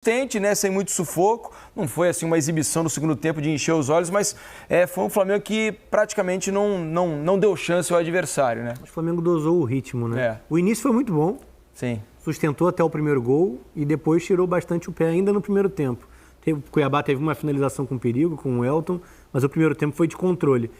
Tente, né, sem muito sufoco, não foi assim uma exibição no segundo tempo de encher os olhos, mas foi um Flamengo que praticamente não deu chance ao adversário, né? O Flamengo dosou o ritmo, né? É. O início foi muito bom, Sim. Sustentou até o primeiro gol e depois tirou bastante o pé ainda no primeiro tempo. O Cuiabá teve uma finalização com perigo, com o Elton, mas o primeiro tempo foi de controle.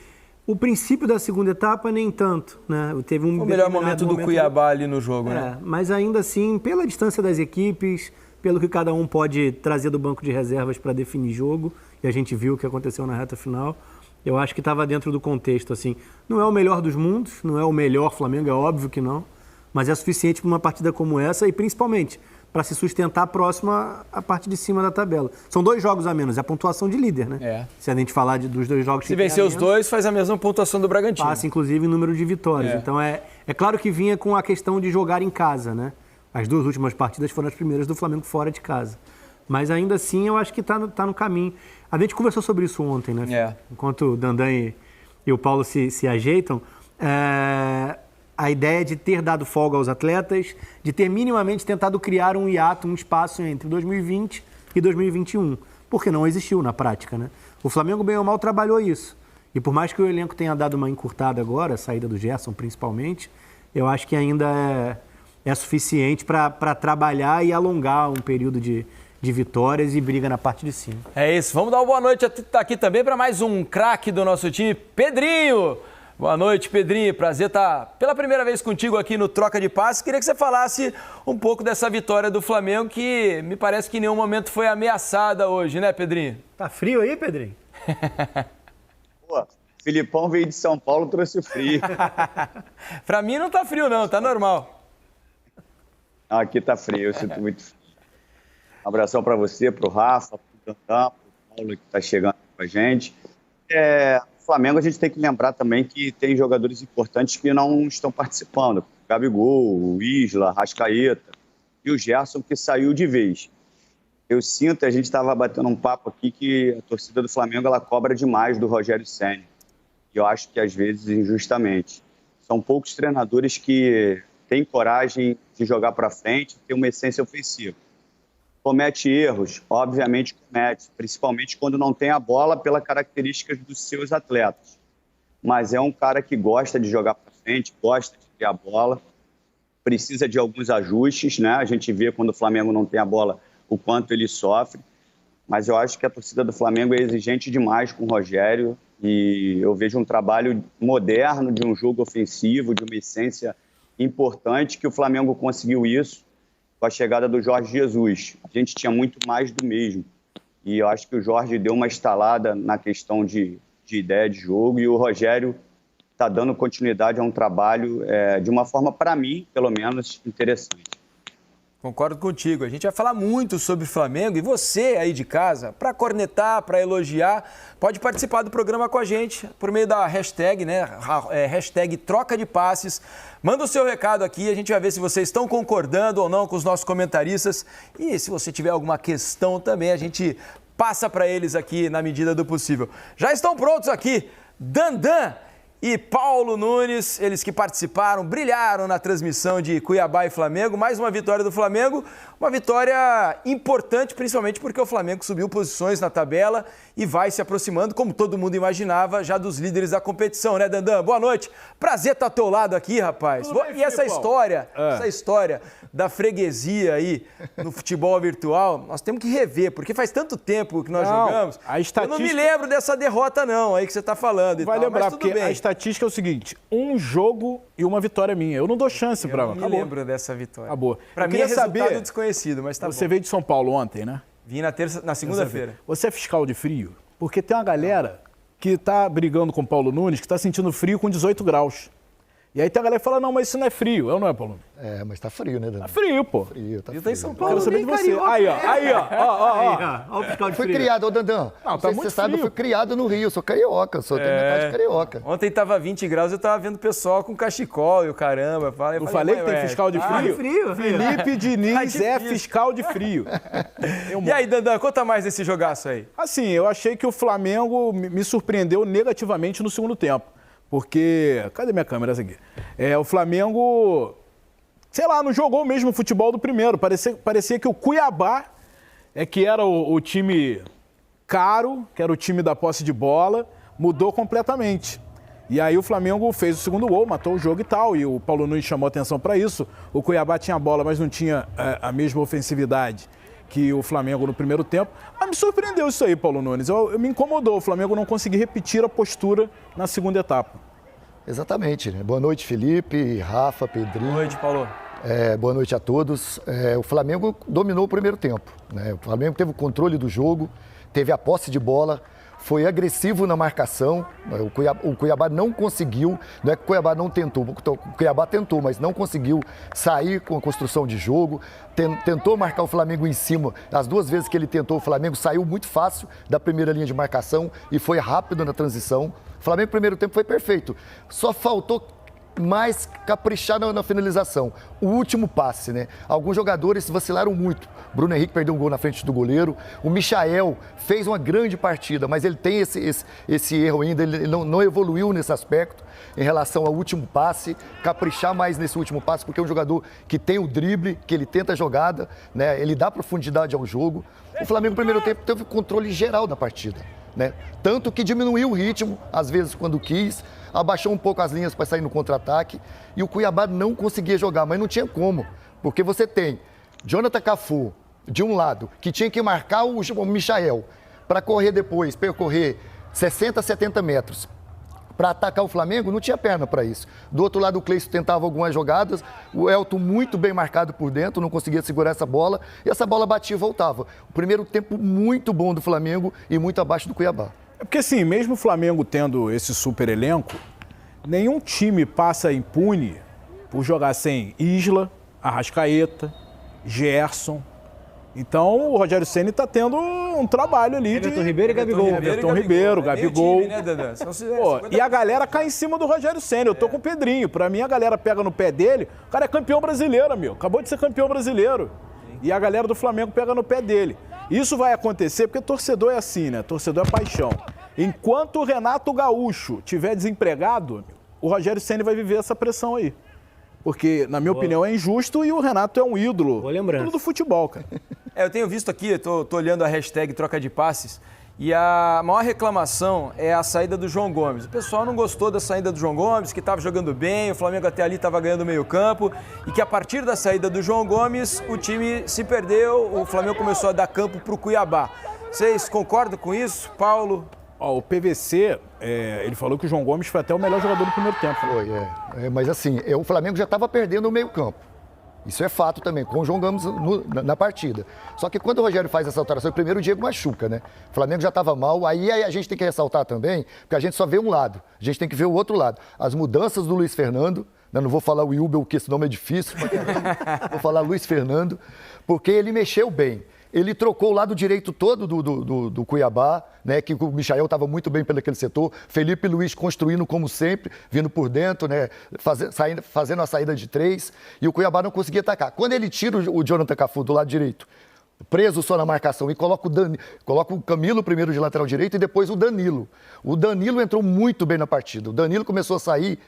O princípio da segunda etapa, nem tanto, né? Teve um o melhor momento do Cuiabá ali no jogo, né? Mas ainda assim, pela distância das equipes, pelo que cada um pode trazer do banco de reservas para definir jogo, e a gente viu o que aconteceu na reta final, eu acho que estava dentro do contexto, assim. Não é o melhor dos mundos, não é o melhor Flamengo, é óbvio que não, mas é suficiente para uma partida como essa e principalmente para se sustentar próximo à parte de cima da tabela. São 2 jogos a menos, é a pontuação de líder, né? É. Se a gente falar dos 2 jogos... Se vencer os 2, faz a mesma pontuação do Bragantino. Passa, inclusive, em número de vitórias. É. Então, é claro que vinha com a questão de jogar em casa, né? As 2 últimas partidas foram as primeiras do Flamengo fora de casa. Mas ainda assim, eu acho que tá no caminho. A gente conversou sobre isso ontem, né? É. Enquanto o Dandan e o Paulo se ajeitam, a ideia de ter dado folga aos atletas, de ter minimamente tentado criar um hiato, um espaço entre 2020 e 2021. Porque não existiu na prática, né? O Flamengo, bem ou mal, trabalhou isso. E por mais que o elenco tenha dado uma encurtada agora, a saída do Gerson principalmente, eu acho que ainda é suficiente para trabalhar e alongar um período de vitórias e briga na parte de cima. É isso. Vamos dar uma boa noite aqui também para mais um craque do nosso time, Pedrinho. Boa noite, Pedrinho. Prazer estar pela primeira vez contigo aqui no Troca de Passes. Queria que você falasse um pouco dessa vitória do Flamengo, que me parece que em nenhum momento foi ameaçada hoje, né, Pedrinho? Tá frio aí, Pedrinho? Pô, Filipão veio de São Paulo, trouxe frio. Pra mim não tá frio não, tá normal. Aqui tá frio, eu sinto muito frio. Um abração para você, pro Rafa, pro Dandan, pro Paulo que tá chegando com a gente. O Flamengo a gente tem que lembrar também que tem jogadores importantes que não estão participando. Gabigol, o Isla, Rascaeta e o Gerson que saiu de vez. Eu sinto, a gente estava batendo um papo aqui que a torcida do Flamengo ela cobra demais do Rogério Ceni. E eu acho que às vezes injustamente. São poucos treinadores que têm coragem de jogar para frente, ter uma essência ofensiva. Comete erros, obviamente comete, principalmente quando não tem a bola pelas características dos seus atletas. Mas é um cara que gosta de jogar para frente, gosta de ter a bola, precisa de alguns ajustes, né? A gente vê quando o Flamengo não tem a bola o quanto ele sofre, mas eu acho que a torcida do Flamengo é exigente demais com o Rogério e eu vejo um trabalho moderno de um jogo ofensivo, de uma essência importante que o Flamengo conseguiu isso com a chegada do Jorge Jesus. A gente tinha muito mais do mesmo. E eu acho que o Jorge deu uma estalada na questão de ideia de jogo e o Rogério está dando continuidade a um trabalho de uma forma, para mim, pelo menos, interessante. Concordo contigo. A gente vai falar muito sobre o Flamengo e você aí de casa, para cornetar, para elogiar, pode participar do programa com a gente por meio da hashtag, né? Hashtag Troca de Passes. Manda o seu recado aqui, a gente vai ver se vocês estão concordando ou não com os nossos comentaristas. E se você tiver alguma questão também, a gente passa para eles aqui na medida do possível. Já estão prontos aqui, Dandan e Paulo Nunes, eles que participaram, brilharam na transmissão de Cuiabá e Flamengo. Mais uma vitória do Flamengo, uma vitória importante, principalmente porque o Flamengo subiu posições na tabela e vai se aproximando, como todo mundo imaginava, já dos líderes da competição, né, Dandan? Boa noite. Prazer estar ao teu lado aqui, rapaz. E essa história da freguesia aí no futebol virtual, nós temos que rever, porque faz tanto tempo que nós jogamos. Eu não me lembro dessa derrota não, aí que você está falando. Vai lembrar, porque a estatística é o seguinte, um jogo e uma vitória minha. Eu não dou chance para ela. Eu não me lembro dessa vitória. Acabou. Para mim é resultado desconhecido, mas tá bom. Você veio de São Paulo ontem, né? Vim na segunda-feira. Você é fiscal de frio? Porque tem uma galera que tá brigando com o Paulo Nunes, que tá sentindo frio com 18 graus. E aí tem a galera que fala, não, mas isso não é frio. Não é, Paulo? Mas tá frio, né, Danilo? Tá frio, pô. Frio, tá Eu frio. tô em São Paulo. Quero saber de você. Aí, ó. Ó o fiscal de Fui frio. criado, ô Dandan. Não, Não tá sei se muito você sabe, eu frio. fui criado no Rio, eu sou carioca, tenho metade de carioca. Ontem tava 20 graus, eu tava vendo o pessoal com cachecol e o caramba. Eu falei que tem fiscal de frio? frio. Felipe Diniz Tá é difícil. fiscal de frio. E aí, Dandan, conta mais desse jogaço aí. Assim, eu achei que o Flamengo me surpreendeu negativamente no segundo tempo. Porque... Cadê minha câmera? Essa aqui. O Flamengo, sei lá, não jogou mesmo o futebol do primeiro. Parecia que o Cuiabá é que era o time caro, que era o time da posse de bola, mudou completamente. E aí o Flamengo fez o segundo gol, matou o jogo e tal, e o Paulo Nunes chamou atenção para isso. O Cuiabá tinha a bola, mas não tinha a mesma ofensividade que o Flamengo no primeiro tempo. Mas me surpreendeu isso aí, Paulo Nunes. Me incomodou o Flamengo não conseguir repetir a postura na segunda etapa. Exatamente, né? Boa noite, Felipe, Rafa, Pedrinho. Boa noite, Paulo. Boa noite a todos. O Flamengo dominou o primeiro tempo, né? O Flamengo teve o controle do jogo, teve a posse de bola, foi agressivo na marcação. O Cuiabá não conseguiu, não é que o Cuiabá não tentou, o Cuiabá tentou, mas não conseguiu sair com a construção de jogo, tentou marcar o Flamengo em cima. As duas vezes que ele tentou, o Flamengo saiu muito fácil da primeira linha de marcação e foi rápido na transição. O Flamengo no primeiro tempo foi perfeito, só faltou mais caprichar na finalização. O último passe, né? Alguns jogadores vacilaram muito. Bruno Henrique perdeu um gol na frente do goleiro. O Michael fez uma grande partida, mas ele tem esse erro ainda. Ele não evoluiu nesse aspecto em relação ao último passe. Caprichar mais nesse último passe, porque é um jogador que tem o drible, que ele tenta a jogada, né? Ele dá profundidade ao jogo. O Flamengo no primeiro tempo teve o controle geral da partida, né? Tanto que diminuiu o ritmo, às vezes quando quis, abaixou um pouco as linhas para sair no contra-ataque e o Cuiabá não conseguia jogar, mas não tinha como, porque você tem Jonathan Cafu, de um lado, que tinha que marcar o Michael para correr depois, percorrer 60, 70 metros. Para atacar o Flamengo, não tinha perna para isso. Do outro lado, o Cleison tentava algumas jogadas, o Elton muito bem marcado por dentro, não conseguia segurar essa bola, e essa bola batia e voltava. O primeiro tempo muito bom do Flamengo e muito abaixo do Cuiabá. É porque assim, mesmo o Flamengo tendo esse super elenco, nenhum time passa impune por jogar sem Isla, Arrascaeta, Gerson. Então o Rogério Ceni está tendo um trabalho ali Everton Ribeiro e Gabigol. Everton Ribeiro, Gabigol. Time, né, Dandan? E a galera cai em cima do Rogério Ceni. Eu tô com o Pedrinho. Pra mim, a galera pega no pé dele. O cara é campeão brasileiro, meu. Acabou de ser campeão brasileiro. E a galera do Flamengo pega no pé dele. Isso vai acontecer porque torcedor é assim, né? Torcedor é paixão. Enquanto o Renato Gaúcho tiver desempregado, o Rogério Ceni vai viver essa pressão aí. Porque, na minha opinião, é injusto e o Renato é um ídolo. Ídolo do futebol, cara. Eu tenho visto aqui, tô olhando a hashtag troca de passes, e a maior reclamação é a saída do João Gomes. O pessoal não gostou da saída do João Gomes, que estava jogando bem, o Flamengo até ali estava ganhando meio campo, e que a partir da saída do João Gomes, o time se perdeu, o Flamengo começou a dar campo para o Cuiabá. Vocês concordam com isso, Paulo? O PVC, ele falou que o João Gomes foi até o melhor jogador do primeiro tempo. Foi, mas assim, o Flamengo já estava perdendo o meio-campo. Isso é fato também, com o João Gomes na partida. Só que quando o Rogério faz essa alteração, primeiro o Diego machuca, né? O Flamengo já estava mal, aí a gente tem que ressaltar também, porque a gente só vê um lado, a gente tem que ver o outro lado. As mudanças do Luiz Fernando, né? Não vou falar o Yubel, porque esse nome é difícil, vou falar Luiz Fernando, porque ele mexeu bem. Ele trocou o lado direito todo do Cuiabá, né, que o Michael estava muito bem pelo aquele setor. Felipe Luiz construindo como sempre, vindo por dentro, né, fazendo a saída de 3. E o Cuiabá não conseguia atacar. Quando ele tira o Jonathan Cafu do lado direito, preso só na marcação, e coloca o Camilo primeiro de lateral direito e depois o Danilo. O Danilo entrou muito bem na partida. O Danilo começou a sair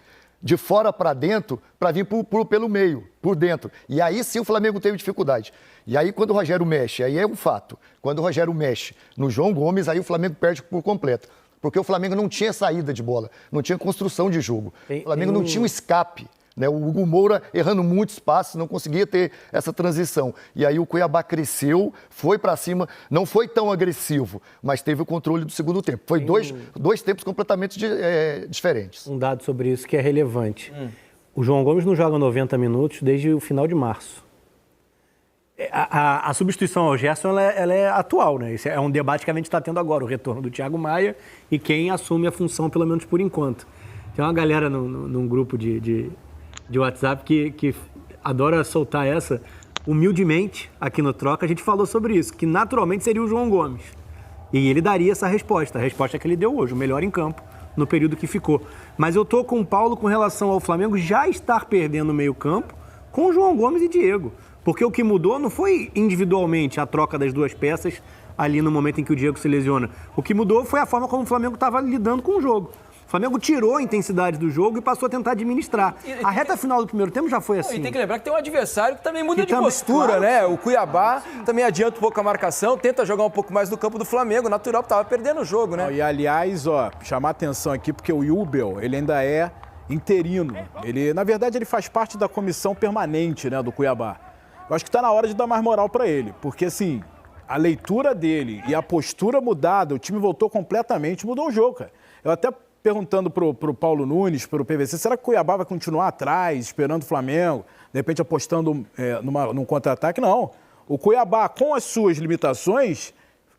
de fora para dentro, para vir pelo meio, por dentro. E aí sim o Flamengo teve dificuldade. E aí quando o Rogério mexe, aí é um fato. Quando o Rogério mexe no João Gomes, aí o Flamengo perde por completo. Porque o Flamengo não tinha saída de bola, não tinha construção de jogo. O Flamengo não tinha um escape. Né? O Hugo Moura errando muitos passes, não conseguia ter essa transição. E aí o Cuiabá cresceu, foi para cima, não foi tão agressivo, mas teve o controle do segundo tempo. Foi dois tempos completamente diferentes. Um dado sobre isso que é relevante. O João Gomes não joga 90 minutos desde o final de março. A substituição ao Gerson ela é atual, né? Esse é um debate que a gente está tendo agora, o retorno do Thiago Maia e quem assume a função, pelo menos por enquanto. Tem uma galera num grupo de WhatsApp que adora soltar essa. Humildemente, aqui no Troca, a gente falou sobre isso, que naturalmente seria o João Gomes. E ele daria essa resposta. A resposta que ele deu hoje, o melhor em campo, no período que ficou. Mas eu tô com o Paulo com relação ao Flamengo já estar perdendo o meio campo com o João Gomes e Diego. Porque o que mudou não foi individualmente a troca das duas peças ali no momento em que o Diego se lesiona. O que mudou foi a forma como o Flamengo estava lidando com o jogo. O Flamengo tirou a intensidade do jogo e passou a tentar administrar. A reta final do primeiro tempo já foi assim. E tem que lembrar que tem um adversário que também muda Que de também, postura, claro, né? O Cuiabá também adianta um pouco a marcação, tenta jogar um pouco mais no campo do Flamengo, natural, tava perdendo o jogo, né? E aliás, chamar atenção aqui, porque o Jubel, ele ainda é interino. Ele, na verdade, ele faz parte da comissão permanente, né, do Cuiabá. Eu acho que tá na hora de dar mais moral para ele, porque assim, a leitura dele e a postura mudada, o time voltou completamente, mudou o jogo, cara. Eu até perguntando pro Paulo Nunes, pro PVC, será que o Cuiabá vai continuar atrás, esperando o Flamengo, de repente apostando num contra-ataque? Não. O Cuiabá, com as suas limitações,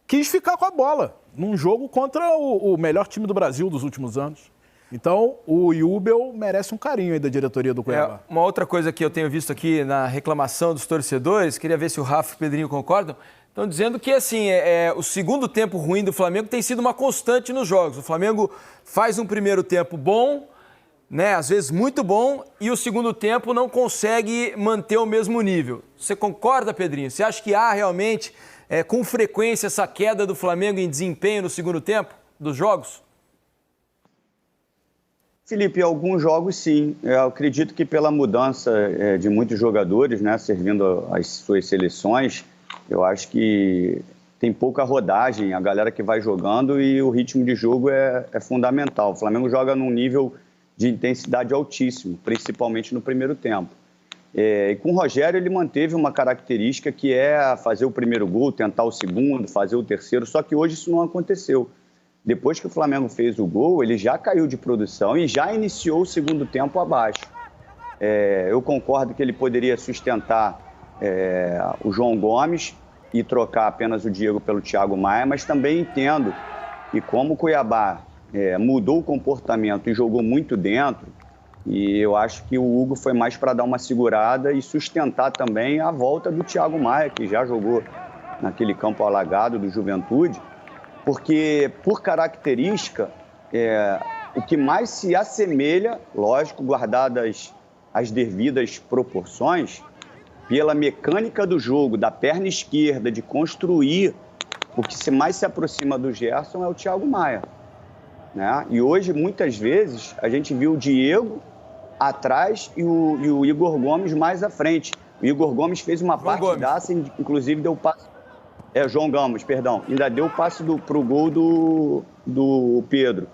quis ficar com a bola num jogo contra o melhor time do Brasil dos últimos anos. Então, o Jubel merece um carinho aí da diretoria do Cuiabá. Uma outra coisa que eu tenho visto aqui na reclamação dos torcedores, queria ver se o Rafa e o Pedrinho concordam, estão dizendo que assim, o segundo tempo ruim do Flamengo tem sido uma constante nos jogos. O Flamengo faz um primeiro tempo bom, né, às vezes muito bom, e o segundo tempo não consegue manter o mesmo nível. Você concorda, Pedrinho? Você acha que há realmente, com frequência, essa queda do Flamengo em desempenho no segundo tempo dos jogos? Felipe, alguns jogos sim. Eu acredito que pela mudança de muitos jogadores, né, servindo às suas seleções, eu acho que tem pouca rodagem, a galera que vai jogando, e o ritmo de jogo é fundamental. O Flamengo joga num nível de intensidade altíssimo, principalmente no primeiro tempo. E com o Rogério ele manteve uma característica que é fazer o primeiro gol, tentar o segundo, fazer o terceiro, só que hoje isso não aconteceu. Depois que o Flamengo fez o gol, ele já caiu de produção e já iniciou o segundo tempo abaixo. Eu concordo que ele poderia sustentar o João Gomes e trocar apenas o Diego pelo Thiago Maia, mas também entendo que como o Cuiabá mudou o comportamento e jogou muito dentro, e eu acho que o Hugo foi mais para dar uma segurada e sustentar também a volta do Thiago Maia, que já jogou naquele campo alagado do Juventude, porque, por característica, o que mais se assemelha, lógico, guardadas as devidas proporções, pela mecânica do jogo, da perna esquerda, de construir, o que mais se aproxima do Gerson é o Thiago Maia, né? E hoje, muitas vezes, a gente viu o Diego atrás e o Igor Gomes mais à frente. O Igor Gomes fez uma partidaça, inclusive deu passe... João Gomes, perdão. Ainda deu o passe pro gol do Pedro.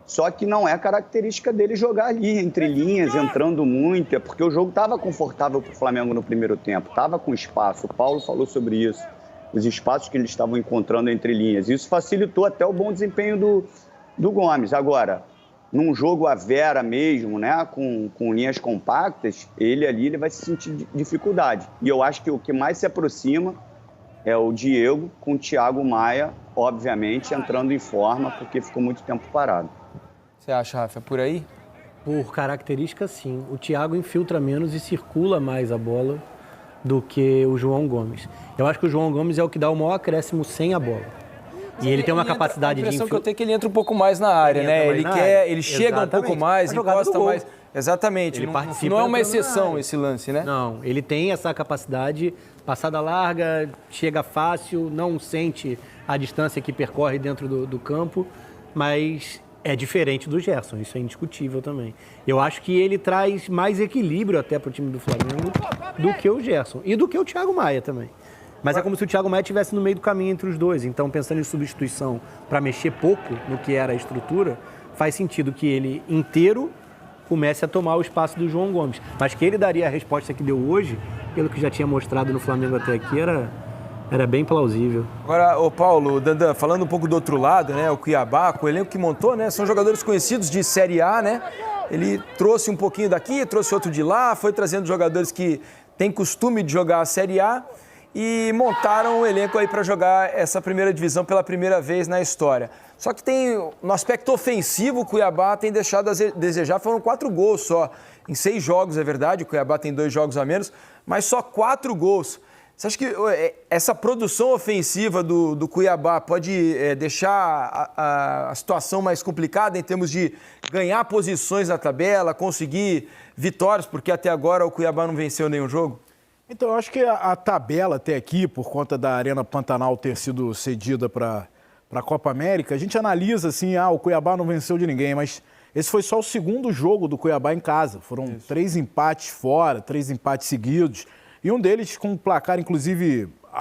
Só que não é característica dele jogar ali, entre linhas, entrando muito. Porque o jogo estava confortável para o Flamengo no primeiro tempo. Estava com espaço. O Paulo falou sobre isso. Os espaços que eles estavam encontrando entre linhas. Isso facilitou até o bom desempenho do Gomes. Agora, num jogo à vera mesmo, né, com linhas compactas, ele vai se sentir dificuldade. E eu acho que o que mais se aproxima é o Diego com o Thiago Maia, obviamente, entrando em forma, porque ficou muito tempo parado. Você acha, Rafa, é por aí? Por característica, sim. O Thiago infiltra menos e circula mais a bola do que o João Gomes. Eu acho que o João Gomes é o que dá o maior acréscimo sem a bola. E ele tem uma capacidade de... A impressão que eu tenho é que ele entra um pouco mais na área, né? Ele chega um pouco mais, encosta mais. Exatamente. Ele participa. Não é uma exceção esse lance, né? Não, ele tem essa capacidade, passada larga, chega fácil, não sente a distância que percorre dentro do campo, mas é diferente do Gerson, isso é indiscutível também. Eu acho que ele traz mais equilíbrio até para o time do Flamengo do que o Gerson e do que o Thiago Maia também. Mas é como se o Thiago Maia estivesse no meio do caminho entre os dois. Então, pensando em substituição para mexer pouco no que era a estrutura, faz sentido que ele inteiro comece a tomar o espaço do João Gomes. Mas que ele daria a resposta que deu hoje, pelo que já tinha mostrado no Flamengo até aqui, era bem plausível. Agora, ô Paulo, Dandan, falando um pouco do outro lado, né? O Cuiabá, com o elenco que montou, né? São jogadores conhecidos de Série A, né? Ele trouxe um pouquinho daqui, trouxe outro de lá, foi trazendo jogadores que têm costume de jogar a Série A e montaram o elenco aí para jogar essa primeira divisão pela primeira vez na história. Só que no aspecto ofensivo, o Cuiabá tem deixado a desejar, foram 4 gols só. Em 6 jogos, é verdade, o Cuiabá tem 2 jogos a menos, mas só 4 gols. Você acha que essa produção ofensiva do Cuiabá pode deixar a situação mais complicada em termos de ganhar posições na tabela, conseguir vitórias, porque até agora o Cuiabá não venceu nenhum jogo? Então, eu acho que a tabela até aqui, por conta da Arena Pantanal ter sido cedida para a Copa América, a gente analisa assim, o Cuiabá não venceu de ninguém, mas esse foi só o segundo jogo do Cuiabá em casa. Foram 3 empates fora, 3 empates seguidos. E um deles com um placar, inclusive,